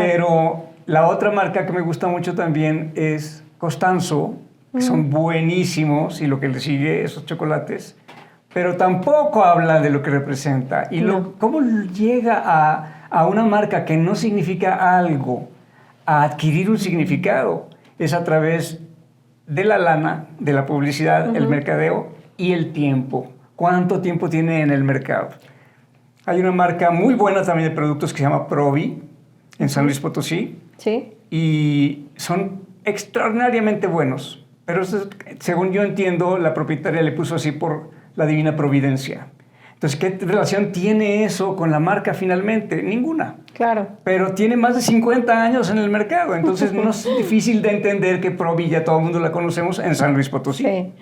Pero la otra marca que me gusta mucho también es Costanzo, que son buenísimos, y lo que le sigue, esos chocolates, pero tampoco habla de lo que representa. Y cómo llega a una marca que no significa algo, a adquirir un significado, es a través de la lana, de la publicidad, el mercadeo y el tiempo. ¿Cuánto tiempo tiene en el mercado? Hay una marca muy buena también de productos que se llama Provi, en San Luis Potosí. Sí. Y son extraordinariamente buenos. Pero según yo entiendo, la propietaria le puso así por la divina providencia. Entonces, ¿qué relación tiene eso con la marca finalmente? Ninguna. Claro. Pero tiene más de 50 años en el mercado. Entonces, no es difícil de entender que Provi ya todo el mundo la conocemos en San Luis Potosí. Sí.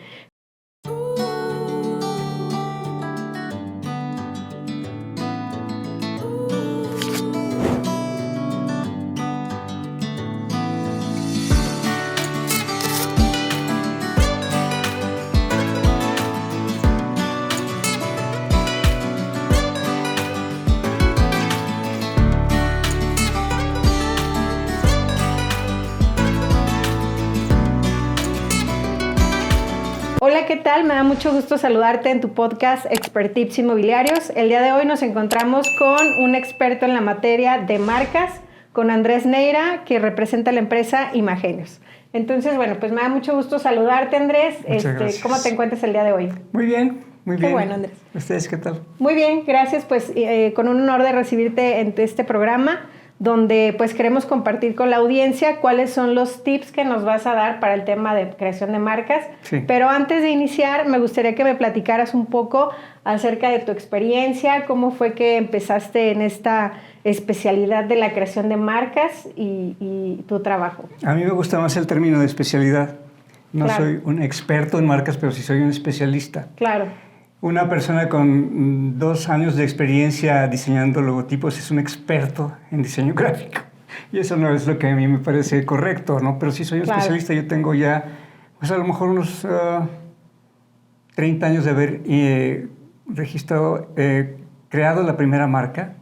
Hola, ¿qué tal? Me da mucho gusto saludarte en tu podcast Expertips Inmobiliarios. El día de hoy nos encontramos con un experto en la materia de marcas, con Andrés Neira, que representa la empresa Imagenios. Entonces, bueno, pues me da mucho gusto saludarte, Andrés. Gracias. ¿Cómo te encuentras el día de hoy? Muy bien, muy bien. Qué bueno, Andrés. ¿Ustedes qué tal? Muy bien, gracias. Pues con un honor de recibirte en este programa, donde pues queremos compartir con la audiencia cuáles son los tips que nos vas a dar para el tema de creación de marcas. Sí. Pero antes de iniciar, me gustaría que me platicaras un poco acerca de tu experiencia, cómo fue que empezaste en esta especialidad de la creación de marcas y tu trabajo. A mí me gusta más el término de especialidad. No Claro. soy un experto en marcas, pero sí soy un especialista. Claro. Una persona con 2 años de experiencia diseñando logotipos es un experto en diseño gráfico. Y eso no es lo que a mí me parece correcto, ¿no? Pero sí soy un especialista. Yo tengo ya, pues a lo mejor unos 30 años de haber registrado, creado la primera marca.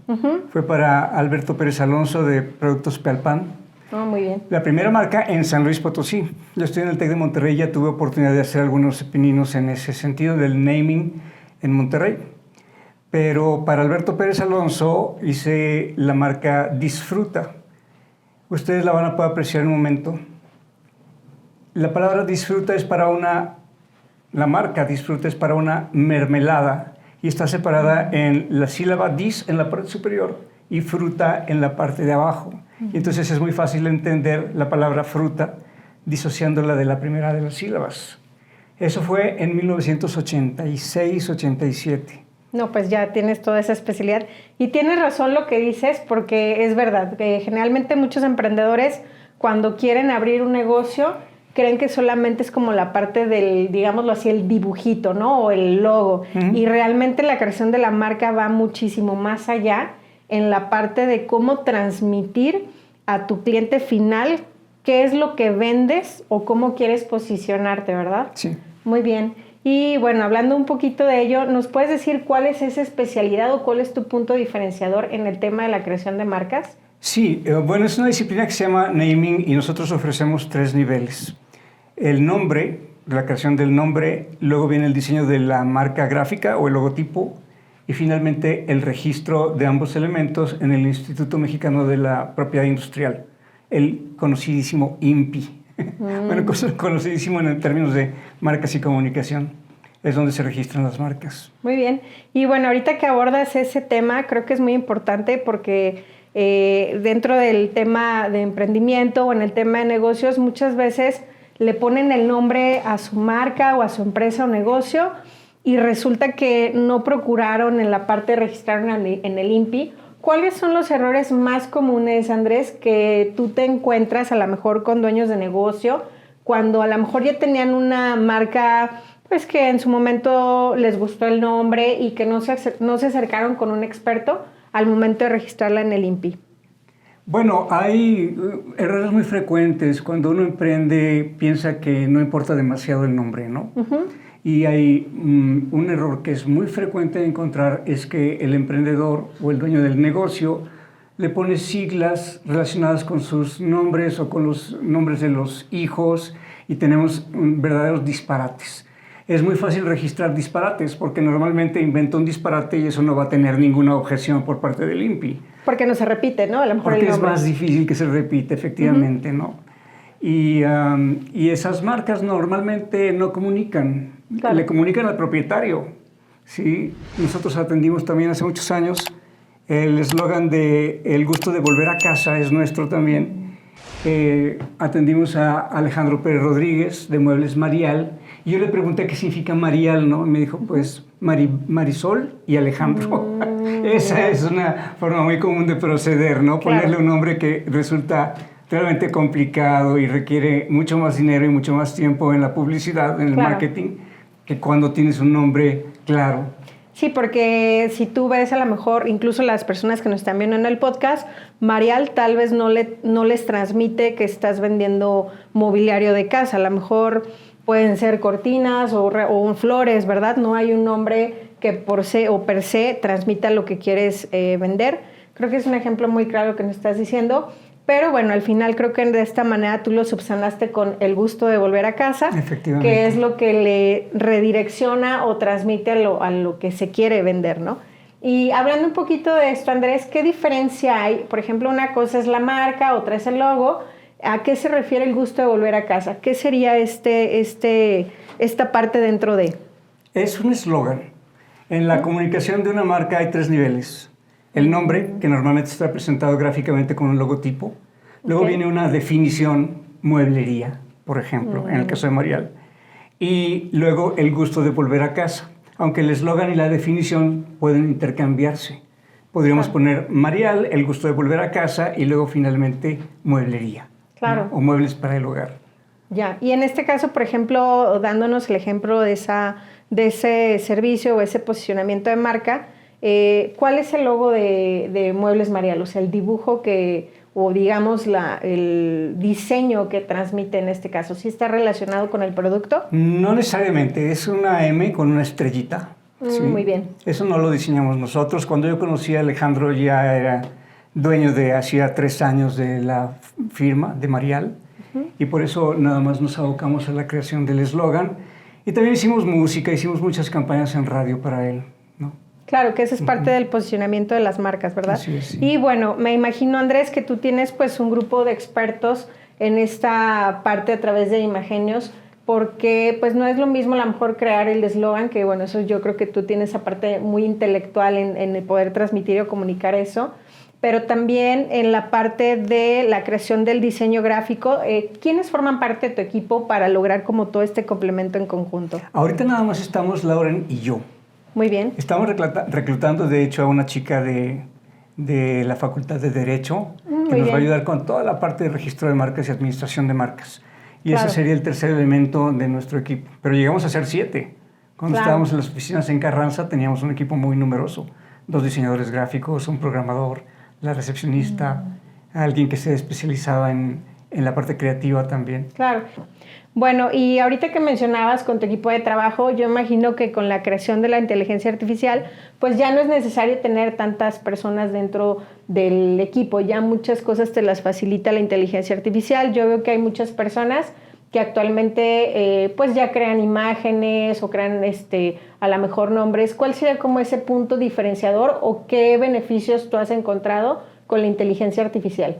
Fue para Alberto Pérez Alonso de Productos Pealpan. Oh, muy bien. La primera marca en San Luis Potosí. Yo estoy en el TEC de Monterrey, ya tuve oportunidad de hacer algunos pininos en ese sentido del naming en Monterrey. Pero para Alberto Pérez Alonso hice la marca Disfruta. Ustedes la van a poder apreciar en un momento. La palabra Disfruta es para la marca Disfruta es para una mermelada y está separada en la sílaba dis en la parte superior y fruta en la parte de abajo. Y entonces es muy fácil entender la palabra fruta disociándola de la primera de las sílabas. Eso fue en 1986-87. No, pues ya tienes toda esa especialidad. Y tienes razón lo que dices, porque es verdad, que generalmente muchos emprendedores cuando quieren abrir un negocio creen que solamente es como la parte del, digámoslo así, el dibujito, ¿no? O el logo. Y realmente la creación de la marca va muchísimo más allá en la parte de cómo transmitir a tu cliente final qué es lo que vendes o cómo quieres posicionarte, ¿verdad? Sí. Muy bien. Y bueno, hablando un poquito de ello, ¿nos puedes decir cuál es esa especialidad o cuál es tu punto diferenciador en el tema de la creación de marcas? Sí, bueno, es una disciplina que se llama naming y nosotros ofrecemos 3 niveles. El nombre, la creación del nombre, luego viene el diseño de la marca gráfica o el logotipo y finalmente el registro de ambos elementos en el Instituto Mexicano de la Propiedad Industrial, el conocidísimo INPI. Bueno, conocidísimo en términos de marcas y comunicación. Es donde se registran las marcas. Muy bien. Y bueno, ahorita que abordas ese tema, creo que es muy importante porque dentro del tema de emprendimiento o en el tema de negocios, muchas veces le ponen el nombre a su marca o a su empresa o negocio y resulta que no procuraron en la parte de registrar en el INPI. ¿Cuáles son los errores más comunes, Andrés, que tú te encuentras a lo mejor con dueños de negocio cuando a lo mejor ya tenían una marca, pues que en su momento les gustó el nombre y que no se acercaron con un experto al momento de registrarla en el INPI? Bueno, hay errores muy frecuentes. Cuando uno emprende, piensa que no importa demasiado el nombre, ¿no? Y hay un error que es muy frecuente de encontrar, es que el emprendedor o el dueño del negocio le pone siglas relacionadas con sus nombres o con los nombres de los hijos y tenemos verdaderos disparates. Es muy fácil registrar disparates porque normalmente inventa un disparate y eso no va a tener ninguna objeción por parte del INPI. Porque no se repite, ¿no? A lo mejor porque el nombre. es más difícil que se repite, efectivamente, ¿no? Y esas marcas normalmente no comunican, Claro. le comunican al propietario. ¿Sí? Nosotros atendimos también hace muchos años el eslogan de El gusto de volver a casa es nuestro también. Atendimos a Alejandro Pérez Rodríguez de Muebles Marial y yo le pregunté qué significa Marial, ¿no? Y me dijo, pues Marisol y Alejandro. Esa es una forma muy común de proceder, ¿no? Claro. Ponerle un nombre que resulta realmente complicado y requiere mucho más dinero y mucho más tiempo en la publicidad, en el Claro. marketing, que cuando tienes un nombre claro. Sí, porque si tú ves a lo mejor, incluso las personas que nos están viendo en el podcast, Marial tal vez no les transmite que estás vendiendo mobiliario de casa. A lo mejor pueden ser cortinas o flores, ¿verdad? No hay un nombre que per se transmita lo que quieres vender. Creo que es un ejemplo muy claro que nos estás diciendo. Pero bueno, al final creo que de esta manera tú lo subsanaste con el gusto de volver a casa, Efectivamente. que es lo que le redirecciona o transmite a lo que se quiere vender, ¿no? Y hablando un poquito de esto, Andrés, ¿qué diferencia hay? Por ejemplo, una cosa es la marca, otra es el logo. ¿A qué se refiere el gusto de volver a casa? ¿Qué sería esta parte dentro de? Es un eslogan. En la comunicación de una marca hay 3 niveles. El nombre, que normalmente está presentado gráficamente con un logotipo. Luego viene una definición, mueblería, por ejemplo, en el caso de Marial. Y luego el gusto de volver a casa. Aunque el eslogan y la definición pueden intercambiarse. Podríamos poner Marial, el gusto de volver a casa, y luego finalmente mueblería. Claro. ¿No? O muebles para el hogar. Ya, y en este caso, por ejemplo, dándonos el ejemplo de ese servicio o ese posicionamiento de marca, ¿cuál es el logo de Muebles Marial? O sea, el dibujo o digamos el diseño que transmite en este caso, ¿sí está relacionado con el producto? No necesariamente, es una M con una estrellita. ¿sí? Muy bien. Eso no lo diseñamos nosotros. Cuando yo conocí a Alejandro ya era dueño de hacía 3 años de la firma de Marial y por eso nada más nos abocamos a la creación del eslogan. Y también hicimos música, hicimos muchas campañas en radio para él, ¿no? Claro, que eso es parte del posicionamiento de las marcas, ¿verdad? Así es, sí. Y bueno, me imagino, Andrés, que tú tienes pues un grupo de expertos en esta parte a través de Imagenios, porque pues no es lo mismo a lo mejor crear el eslogan, que bueno, eso yo creo que tú tienes esa parte muy intelectual en el poder transmitir o comunicar eso, pero también en la parte de la creación del diseño gráfico. ¿Quiénes forman parte de tu equipo para lograr como todo este complemento en conjunto? Ahorita nada más estamos Lauren y yo. Muy bien. Estamos reclutando, de hecho, a una chica de la Facultad de Derecho que nos va a ayudar con toda la parte de registro de marcas y administración de marcas. Y Claro. ese sería el tercer elemento de nuestro equipo. Pero llegamos a ser 7. Cuando estábamos en las oficinas en Carranza teníamos un equipo muy numeroso. 2 diseñadores gráficos, un programador, la recepcionista, alguien que se especializaba en la parte creativa también. Claro. Bueno, y ahorita que mencionabas con tu equipo de trabajo, yo imagino que con la creación de la inteligencia artificial, pues ya no es necesario tener tantas personas dentro del equipo, ya muchas cosas te las facilita la inteligencia artificial. Yo veo que hay muchas personas que actualmente pues ya crean imágenes o crean a lo mejor nombres. ¿Cuál sería como ese punto diferenciador o qué beneficios tú has encontrado con la inteligencia artificial?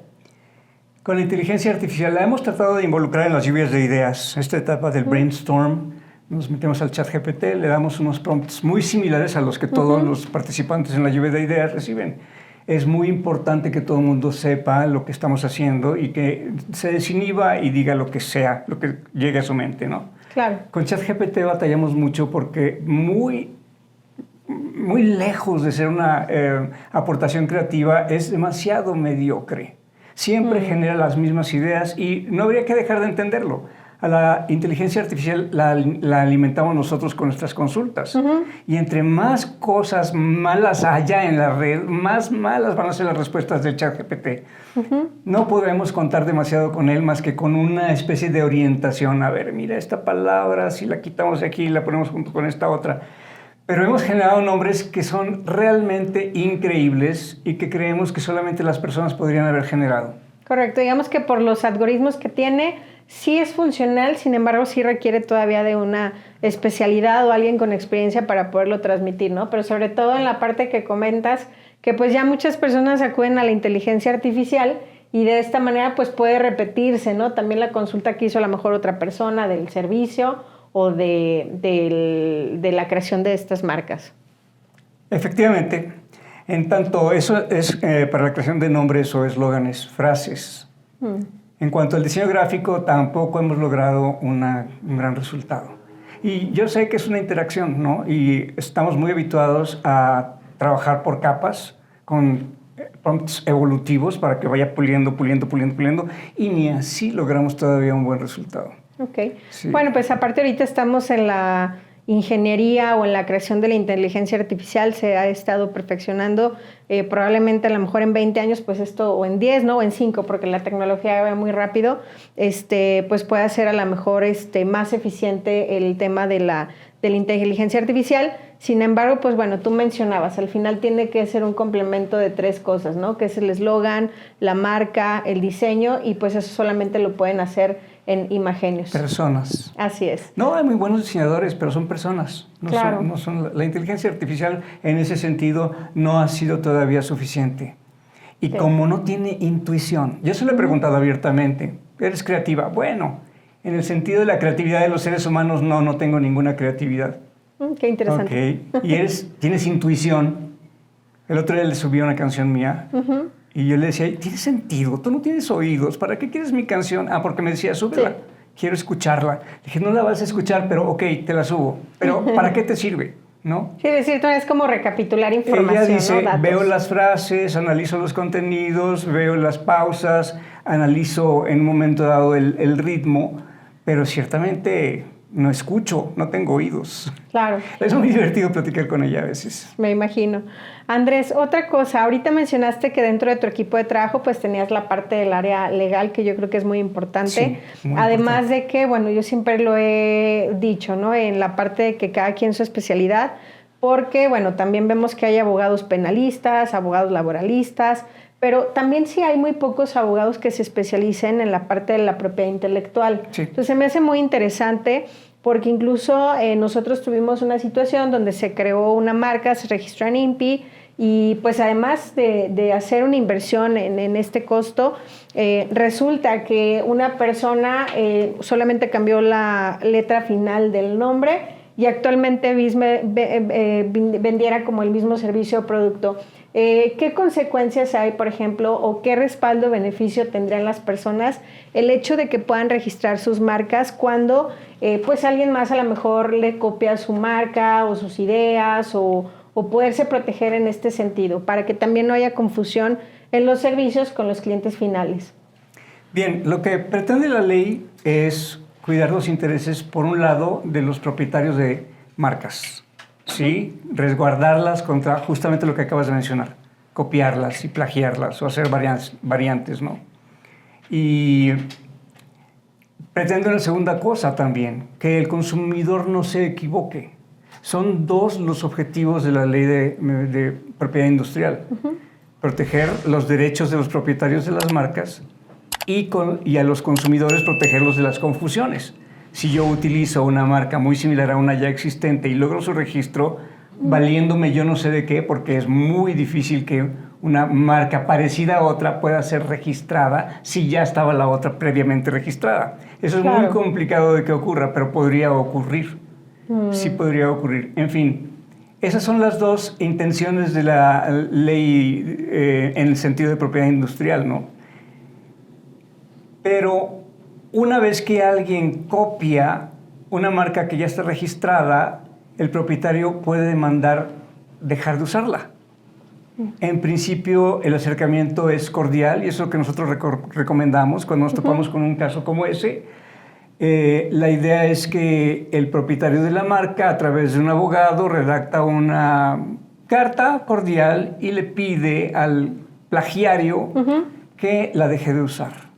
Con la inteligencia artificial la hemos tratado de involucrar en las lluvias de ideas. Esta etapa del brainstorm, nos metemos al chat GPT, le damos unos prompts muy similares a los que todos los participantes en la lluvia de ideas reciben. Es muy importante que todo el mundo sepa lo que estamos haciendo y que se desinhiba y diga lo que sea, lo que llegue a su mente, ¿no? Claro. Con ChatGPT batallamos mucho porque muy lejos de ser una aportación creativa, es demasiado mediocre. Siempre genera las mismas ideas y no habría que dejar de entenderlo. A la inteligencia artificial la alimentamos nosotros con nuestras consultas. Y entre más cosas malas haya en la red, más malas van a ser las respuestas del ChatGPT. No podemos contar demasiado con él más que con una especie de orientación. A ver, mira esta palabra, si la quitamos de aquí y la ponemos junto con esta otra. Pero hemos generado nombres que son realmente increíbles y que creemos que solamente las personas podrían haber generado. Correcto, digamos que por los algoritmos que tiene, sí es funcional, sin embargo sí requiere todavía de una especialidad o alguien con experiencia para poderlo transmitir, ¿no? Pero sobre todo en la parte que comentas, que pues ya muchas personas acuden a la inteligencia artificial y de esta manera pues puede repetirse, ¿no? También la consulta que hizo a lo mejor otra persona del servicio o de la creación de estas marcas. Efectivamente, en tanto eso es para la creación de nombres o eslóganes, frases. En cuanto al diseño gráfico, tampoco hemos logrado un gran resultado. Y yo sé que es una interacción, ¿no? Y estamos muy habituados a trabajar por capas, con prompts evolutivos para que vaya puliendo, y ni así logramos todavía un buen resultado. Ok. Sí. Bueno, pues aparte ahorita estamos en la ingeniería o en la creación de la inteligencia artificial, se ha estado perfeccionando, probablemente a lo mejor en 20 años, pues esto, o en 10, ¿no? O en 5, porque la tecnología va muy rápido, pues puede hacer a lo mejor más eficiente el tema de la inteligencia artificial. Sin embargo, pues bueno, tú mencionabas, al final tiene que ser un complemento de 3 cosas, ¿no? Que es el eslogan, la marca, el diseño, y pues eso solamente lo pueden hacer en Imagenius. Personas. Así es. No, hay muy buenos diseñadores, pero son personas. Claro. La inteligencia artificial en ese sentido no ha sido todavía suficiente. Y sí, como no tiene intuición, yo se lo he preguntado abiertamente, ¿eres creativa? Bueno, en el sentido de la creatividad de los seres humanos, no tengo ninguna creatividad. Qué interesante. Ok, y tienes intuición. El otro día le subí una canción mía. Y yo le decía, tiene sentido, tú no tienes oídos, ¿para qué quieres mi canción? Ah, porque me decía, súbela, sí, quiero escucharla. Le dije, no la vas a escuchar, pero ok, te la subo. Pero ¿para qué te sirve? ¿No? Sí, es decir, es como recapitular información, ella dice, ¿no? Veo las frases, analizo los contenidos, veo las pausas, analizo en un momento dado el ritmo, pero ciertamente no escucho, no tengo oídos. Claro. Es muy divertido platicar con ella a veces. Me imagino. Andrés, otra cosa, ahorita mencionaste que dentro de tu equipo de trabajo pues tenías la parte del área legal, que yo creo que es muy importante. Sí, muy Además importante. de que, bueno, yo siempre lo he dicho, ¿no? En la parte de que cada quien su especialidad, porque, bueno, también vemos que hay abogados penalistas, abogados laboralistas, pero también sí hay muy pocos abogados que se especialicen en la parte de la propiedad intelectual. Sí. Entonces se me hace muy interesante porque incluso nosotros tuvimos una situación donde se creó una marca, se registró en INPI y pues además de hacer una inversión en este costo, resulta que una persona solamente cambió la letra final del nombre y actualmente vendiera como el mismo servicio o producto. ¿Qué consecuencias hay, por ejemplo, o qué respaldo o beneficio tendrían las personas el hecho de que puedan registrar sus marcas cuando pues alguien más a lo mejor le copia su marca o sus ideas o poderse proteger en este sentido para que también no haya confusión en los servicios con los clientes finales? Bien, lo que pretende la ley es cuidar los intereses, por un lado, de los propietarios de marcas, ¿sí? Resguardarlas contra justamente lo que acabas de mencionar, copiarlas y plagiarlas o hacer variantes, ¿no? Y pretende una segunda cosa también, que el consumidor no se equivoque. Son 2 los objetivos de la ley de propiedad industrial. Proteger los derechos de los propietarios de las marcas y a los consumidores protegerlos de las confusiones. Si yo utilizo una marca muy similar a una ya existente y logro su registro, valiéndome yo no sé de qué, porque es muy difícil que una marca parecida a otra pueda ser registrada si ya estaba la otra previamente registrada. Eso es claro, muy complicado de que ocurra, pero podría ocurrir. Sí podría ocurrir. En fin, esas son las 2 intenciones de la ley en el sentido de propiedad industrial, ¿no? Pero una vez que alguien copia una marca que ya está registrada, el propietario puede demandar dejar de usarla. En principio, el acercamiento es cordial y eso es lo que nosotros recomendamos cuando nos topamos con un caso como ese. La idea es que el propietario de la marca, a través de un abogado, redacta una carta cordial y le pide al plagiario que la deje de usar.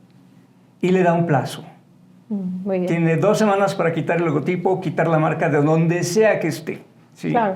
Y le da un plazo. Muy bien. Tiene 2 semanas para quitar el logotipo, quitar la marca de donde sea que esté. ¿Sí? Claro.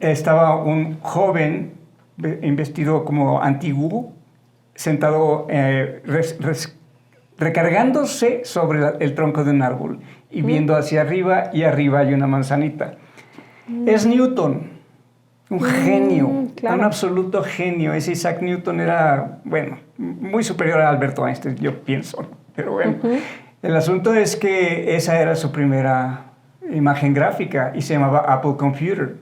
estaba un joven vestido como antiguo, sentado, recargándose sobre el tronco de un árbol y viendo hacia arriba, y arriba hay una manzanita. Es Newton, un genio, claro. un absoluto genio. Ese Isaac Newton era, bueno, muy superior a Albert Einstein, yo pienso, ¿no? Pero bueno, el asunto es que esa era su primera imagen gráfica y se llamaba Apple Computer.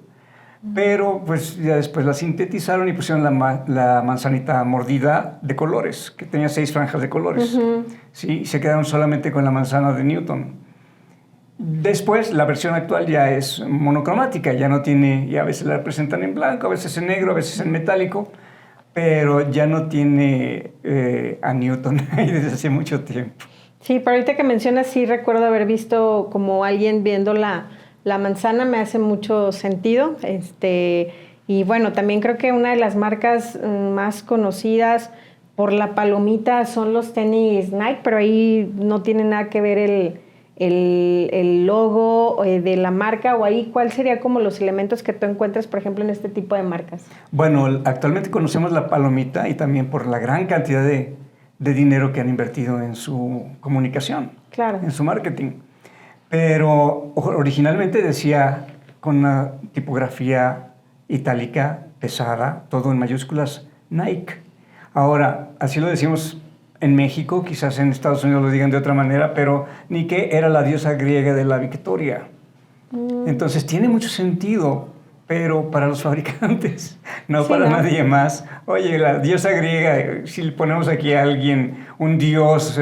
Pero pues ya después la sintetizaron y pusieron la manzanita mordida de colores, que tenía 6 franjas de colores. Sí, y se quedaron solamente con la manzana de Newton. Después la versión actual ya es monocromática, ya no tiene, y a veces la representan en blanco, a veces en negro, a veces en metálico, pero ya no tiene a Newton ahí desde hace mucho tiempo. Sí, pero ahorita que mencionas, sí recuerdo haber visto como alguien viendo la manzana, me hace mucho sentido. Y bueno, también creo que una de las marcas más conocidas por la palomita son los tenis Nike, pero ahí no tiene nada que ver el logo de la marca, o ahí, ¿cuál sería como los elementos que tú encuentras, por ejemplo, en este tipo de marcas? Bueno, actualmente conocemos la palomita y también por la gran cantidad de dinero que han invertido en su comunicación, claro, en su marketing. Pero originalmente decía con una tipografía itálica, pesada, todo en mayúsculas, Nike. Ahora, así lo decimos en México, quizás en Estados Unidos lo digan de otra manera, pero Nike era la diosa griega de la victoria. Entonces tiene mucho sentido, pero para los fabricantes, no para nadie más. Oye, la diosa griega, si le ponemos aquí a alguien, un dios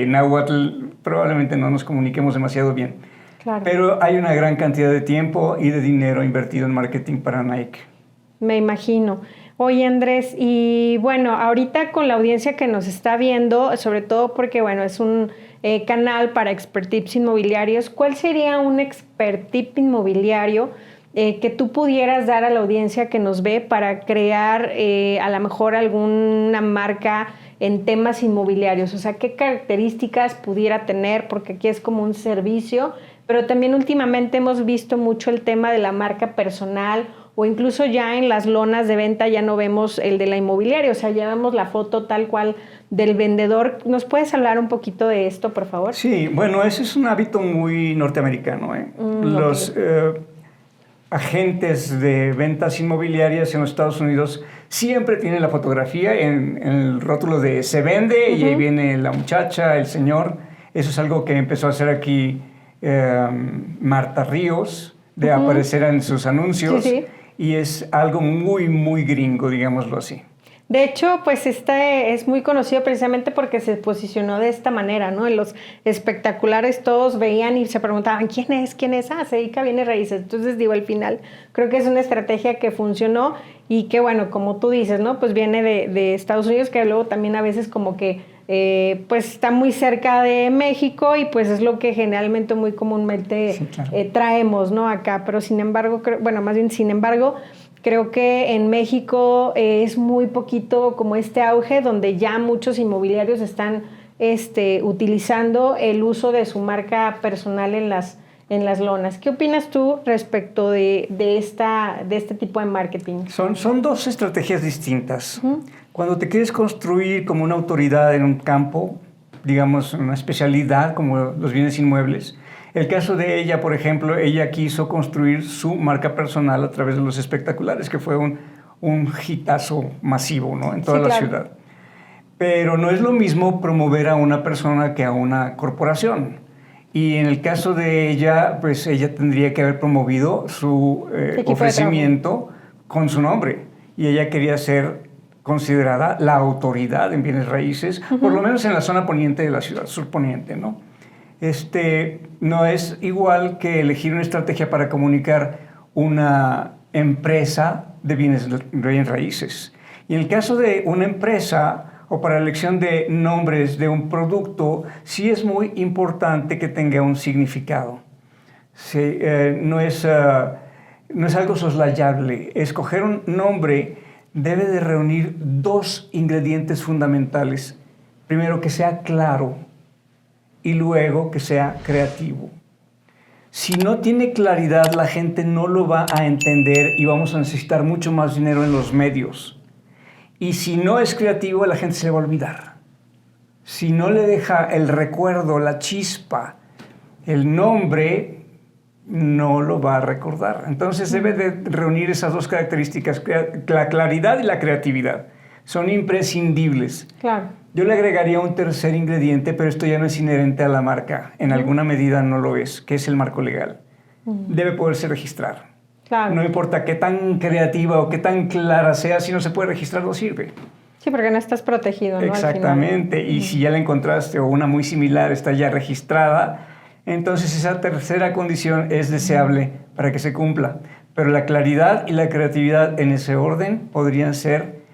náhuatl, probablemente no nos comuniquemos demasiado bien. Claro. Pero hay una gran cantidad de tiempo y de dinero invertido en marketing para Nike. Me imagino. Oye, Andrés, y bueno, ahorita con la audiencia que nos está viendo, sobre todo porque, bueno, es un canal para expert tips inmobiliarios, ¿cuál sería un expert tip inmobiliario que tú pudieras dar a la audiencia que nos ve para crear a lo mejor alguna marca en temas inmobiliarios? O sea, ¿qué características pudiera tener? Porque aquí es como un servicio, pero también últimamente hemos visto mucho el tema de la marca personal, o incluso ya en las lonas de venta ya no vemos el de la inmobiliaria, o sea, ya vemos la foto tal cual del vendedor. ¿Nos puedes hablar un poquito de esto, por favor? Sí, bueno, ese es un hábito muy norteamericano. Los agentes de ventas inmobiliarias en los Estados Unidos siempre tienen la fotografía en el rótulo de se vende, y ahí viene la muchacha, el señor. Eso es algo que empezó a hacer aquí Marta Ríos, de aparecer en sus anuncios. Sí, sí. Y es algo muy, muy gringo, digámoslo así. De hecho, pues es muy conocido precisamente porque se posicionó de esta manera, ¿no? En los espectaculares todos veían y se preguntaban, ¿quién es? ¿Quién es? Ah, se dedica a bienes raíces. Entonces, digo, al final creo que es una estrategia que funcionó y que, bueno, como tú dices, ¿no? Pues viene de Estados Unidos, que luego también a veces como que pues está muy cerca de México y pues es lo que generalmente muy comúnmente sí, claro, traemos, ¿no? Acá, pero sin embargo, creo que en México es muy poquito como este auge donde ya muchos inmobiliarios están utilizando el uso de su marca personal en las lonas. ¿Qué opinas tú respecto de este tipo de marketing? Son dos estrategias distintas. Cuando te quieres construir como una autoridad en un campo, digamos una especialidad como los bienes inmuebles, el caso de ella, por ejemplo, ella quiso construir su marca personal a través de los espectaculares, que fue un hitazo masivo, ¿no? En toda la ciudad. Pero no es lo mismo promover a una persona que a una corporación. Y en el caso de ella, pues ella tendría que haber promovido su ofrecimiento con su nombre. Y ella quería ser considerada la autoridad en bienes raíces, por lo menos en la zona poniente de la ciudad, surponiente, ¿no? No es igual que elegir una estrategia para comunicar una empresa de bienes raíces. Y en el caso de una empresa o para la elección de nombres de un producto, sí es muy importante que tenga un significado. Sí, no es algo soslayable. Escoger un nombre debe de reunir dos ingredientes fundamentales. Primero, que sea claro, y luego que sea creativo. Si no tiene claridad, la gente no lo va a entender y vamos a necesitar mucho más dinero en los medios. Y si no es creativo, la gente se le va a olvidar. Si no le deja el recuerdo, la chispa, el nombre, no lo va a recordar. Entonces debe de reunir esas dos características, la claridad y la creatividad. Son imprescindibles. Claro. Yo le agregaría un tercer ingrediente, pero esto ya no es inherente a la marca. En alguna medida no lo es, que es el marco legal. Debe poderse registrar. Claro. No importa qué tan creativa o qué tan clara sea, si no se puede registrar, no sirve. Sí, porque no estás protegido, ¿no? Exactamente. Y si ya la encontraste o una muy similar está ya registrada, entonces esa tercera condición es deseable para que se cumpla. Pero la claridad y la creatividad en ese orden podrían ser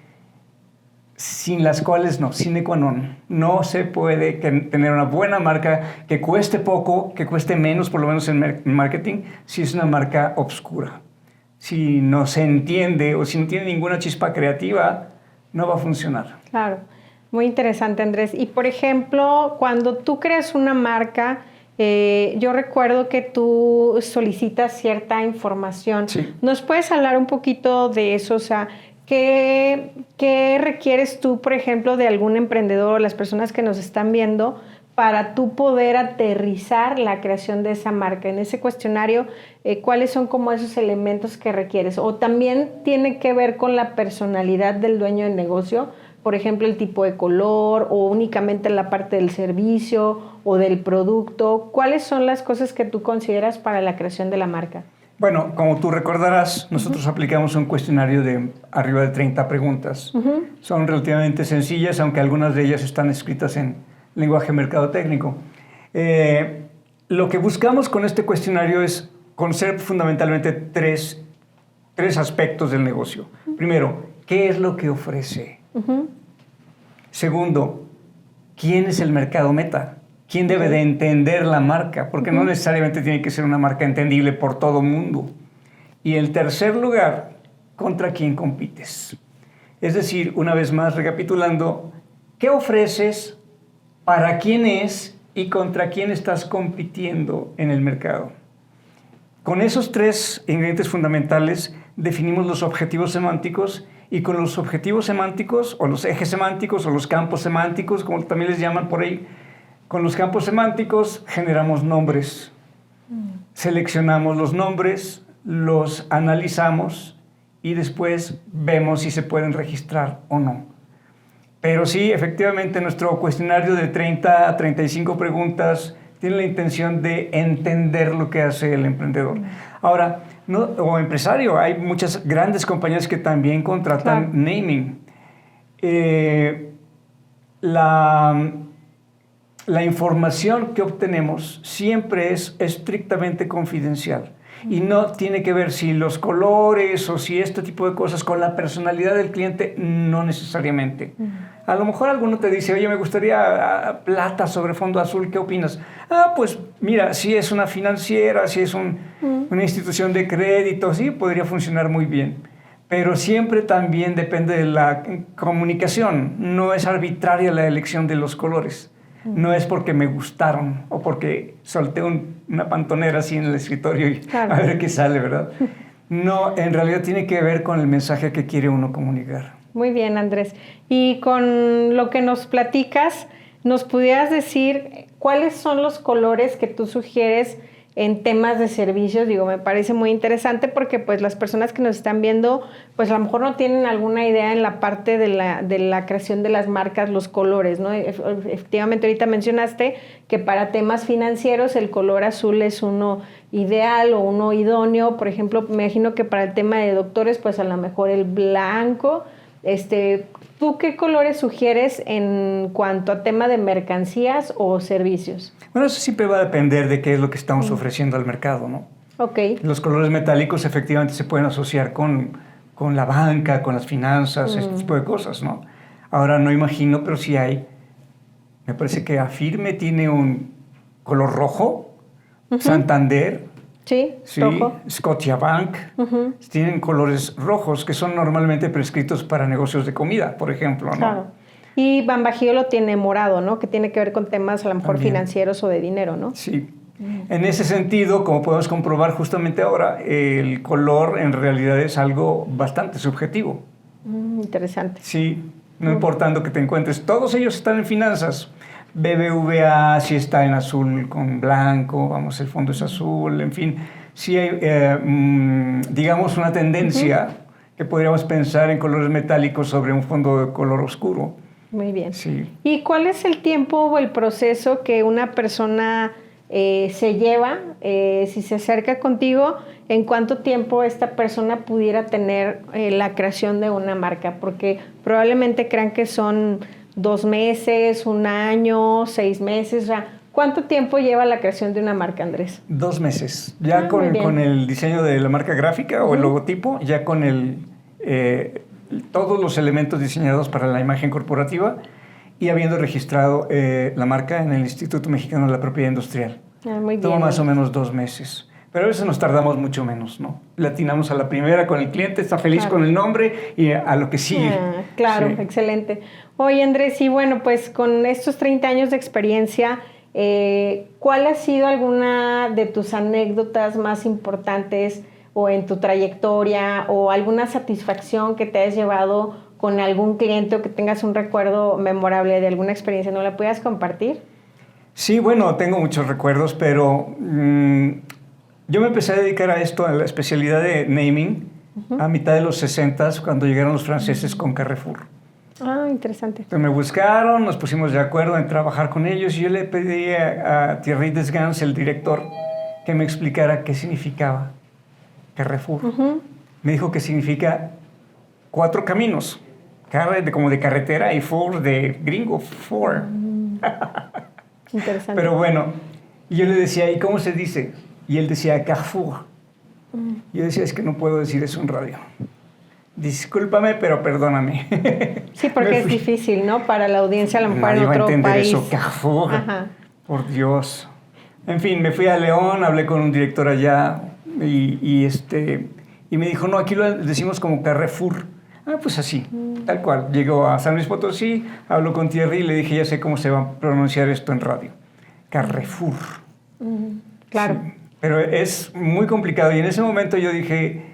sin las cuales no, sine qua non. No se puede tener una buena marca que cueste poco, que cueste menos, por lo menos en marketing, si es una marca obscura. Si no se entiende o si no tiene ninguna chispa creativa, no va a funcionar. Claro, muy interesante, Andrés. Y por ejemplo, cuando tú creas una marca, yo recuerdo que tú solicitas cierta información. Sí. ¿Nos puedes hablar un poquito de eso? O sea, ¿qué requieres tú, por ejemplo, de algún emprendedor o las personas que nos están viendo para tú poder aterrizar la creación de esa marca? En ese cuestionario, ¿cuáles son como esos elementos que requieres? O también tiene que ver con la personalidad del dueño del negocio, por ejemplo, el tipo de color o únicamente la parte del servicio o del producto. ¿Cuáles son las cosas que tú consideras para la creación de la marca? Bueno, como tú recordarás, nosotros aplicamos un cuestionario de arriba de 30 preguntas. Son relativamente sencillas, aunque algunas de ellas están escritas en lenguaje mercadotécnico. Lo que buscamos con este cuestionario es conocer fundamentalmente tres aspectos del negocio. Primero, ¿qué es lo que ofrece? Segundo, ¿quién es el mercado meta? ¿Quién debe de entender la marca? Porque no necesariamente tiene que ser una marca entendible por todo el mundo. Y en tercer lugar, ¿contra quién compites? Es decir, una vez más, recapitulando, ¿qué ofreces? ¿Para quién es? ¿Y contra quién estás compitiendo en el mercado? Con esos tres ingredientes fundamentales definimos los objetivos semánticos y con los objetivos semánticos o los ejes semánticos o los campos semánticos, como también les llaman por ahí, con los campos semánticos generamos nombres. Seleccionamos los nombres, los analizamos y después vemos si se pueden registrar o no. Pero sí, efectivamente, nuestro cuestionario de 30 a 35 preguntas tiene la intención de entender lo que hace el emprendedor. Ahora, o empresario, hay muchas grandes compañías que también contratan naming. La información que obtenemos siempre es estrictamente confidencial y no tiene que ver si los colores o si este tipo de cosas con la personalidad del cliente, no necesariamente. A lo mejor alguno te dice, oye, me gustaría plata sobre fondo azul, ¿qué opinas? Pues mira, si es una financiera, si es una institución de crédito, sí, podría funcionar muy bien. Pero siempre también depende de la comunicación, no es arbitraria la elección de los colores. No es porque me gustaron o porque solté una pantonera así en el escritorio y a ver qué sale, ¿verdad? No, en realidad tiene que ver con el mensaje que quiere uno comunicar. Muy bien, Andrés. Y con lo que nos platicas, ¿nos pudieras decir cuáles son los colores que tú sugieres en temas de servicios? Digo, me parece muy interesante porque pues las personas que nos están viendo, pues a lo mejor no tienen alguna idea en la parte de la creación de las marcas, los colores, ¿no? Efectivamente, ahorita mencionaste que para temas financieros el color azul es uno ideal o uno idóneo. Por ejemplo, me imagino que para el tema de doctores, pues a lo mejor el blanco. ¿Tú qué colores sugieres en cuanto a tema de mercancías o servicios? Bueno, eso siempre va a depender de qué es lo que estamos ofreciendo al mercado, ¿no? Ok. Los colores metálicos efectivamente se pueden asociar con la banca, con las finanzas, este tipo de cosas, ¿no? Ahora no imagino, pero sí hay. Me parece que Afirme tiene un color rojo, Santander, sí, rojo. Scotiabank, tienen colores rojos que son normalmente prescritos para negocios de comida, por ejemplo, ¿no? Claro. Y Banbajío lo tiene morado, ¿no? Que tiene que ver con temas a lo mejor financieros o de dinero, ¿no? Sí, En ese sentido, como podemos comprobar justamente ahora, el color en realidad es algo bastante subjetivo. Interesante. Sí, no importando que te encuentres. Todos ellos están en finanzas. BBVA sí está en azul con blanco, vamos, el fondo es azul, en fin. Sí hay, digamos, una tendencia que podríamos pensar en colores metálicos sobre un fondo de color oscuro. Muy bien. Sí. ¿Y cuál es el tiempo o el proceso que una persona se lleva si se acerca contigo? ¿En cuánto tiempo esta persona pudiera tener la creación de una marca? Porque probablemente crean que son 2 meses, 1 año, 6 meses. O sea, ¿cuánto tiempo lleva la creación de una marca, Andrés? 2 meses. Ya con el diseño de la marca gráfica o el logotipo, ya con todos los elementos diseñados para la imagen corporativa y habiendo registrado la marca en el Instituto Mexicano de la Propiedad Industrial. Muy bien. Toma más o menos 2 meses. Pero a veces nos tardamos mucho menos, ¿no? Le atinamos a la primera con el cliente, está feliz con el nombre y a lo que sigue. Claro, Sí. Excelente. Oye, Andrés, y bueno, pues con estos 30 años de experiencia, ¿cuál ha sido alguna de tus anécdotas más importantes o en tu trayectoria o alguna satisfacción que te hayas llevado con algún cliente o que tengas un recuerdo memorable de alguna experiencia? ¿No la puedas compartir? Sí, bueno, tengo muchos recuerdos, pero yo me empecé a dedicar a esto, a la especialidad de naming, a mitad de los 60s, cuando llegaron los franceses con Carrefour. Ah, interesante. Entonces me buscaron, nos pusimos de acuerdo en trabajar con ellos y yo le pedí a Thierry Desgans, el director, que me explicara qué significaba Carrefour. Me dijo que significa 4 caminos, como de carretera y four de gringo, four. Interesante. Pero bueno, y yo le decía, ¿y cómo se dice? Y él decía Carrefour. Y yo decía, es que no puedo decir eso en radio. Discúlpame, pero perdóname. Sí, porque es difícil, ¿no? Para la audiencia, a lo mejor Nadie en va a otro entender país. eso, Carrefour. Ajá. Por Dios. En fin, me fui a León, hablé con un director allá y me dijo, no, aquí lo decimos como Carrefour. Ah, pues así, tal cual. Llegó a San Luis Potosí, habló con Thierry y le dije, ya sé cómo se va a pronunciar esto en radio. Carrefour. Claro. Sí, pero es muy complicado y en ese momento yo dije,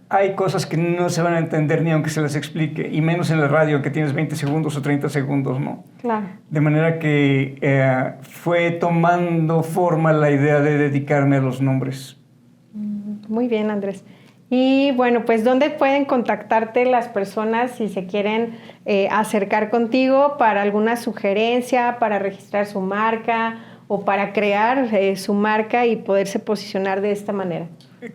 hay cosas que no se van a entender ni aunque se las explique, y menos en la radio que tienes 20 segundos o 30 segundos, ¿no? Claro. De manera que fue tomando forma la idea de dedicarme a los nombres. Muy bien, Andrés. Y bueno, pues ¿dónde pueden contactarte las personas si se quieren acercar contigo para alguna sugerencia, para registrar su marca o para crear su marca y poderse posicionar de esta manera?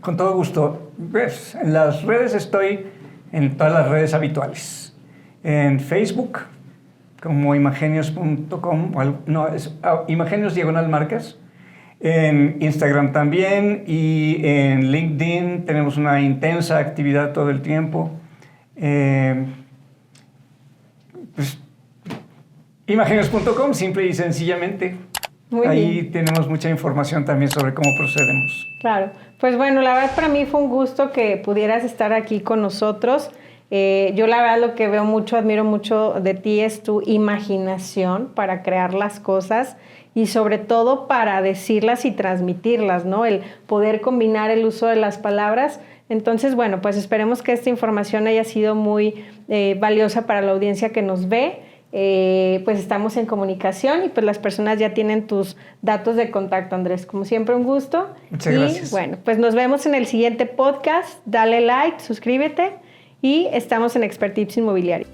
Con todo gusto. Pues, en las redes estoy en todas las redes habituales. En Facebook, como imagenios.com, no, es Imagenios_marcas. En Instagram también y en LinkedIn tenemos una intensa actividad todo el tiempo. Pues, Imagenios.com, simple y sencillamente. Muy Ahí bien. tenemos mucha información también sobre cómo procedemos. Claro. Pues bueno, la verdad para mí fue un gusto que pudieras estar aquí con nosotros. Yo la verdad lo que veo mucho, admiro mucho de ti es tu imaginación para crear las cosas y sobre todo para decirlas y transmitirlas, ¿no? El poder combinar el uso de las palabras. Entonces, bueno, pues esperemos que esta información haya sido muy valiosa para la audiencia que nos ve. Pues estamos en comunicación y pues las personas ya tienen tus datos de contacto, Andrés. Como siempre, un gusto. Muchas gracias. Y bueno, pues nos vemos en el siguiente podcast. Dale like, suscríbete y estamos en Expertips Inmobiliario.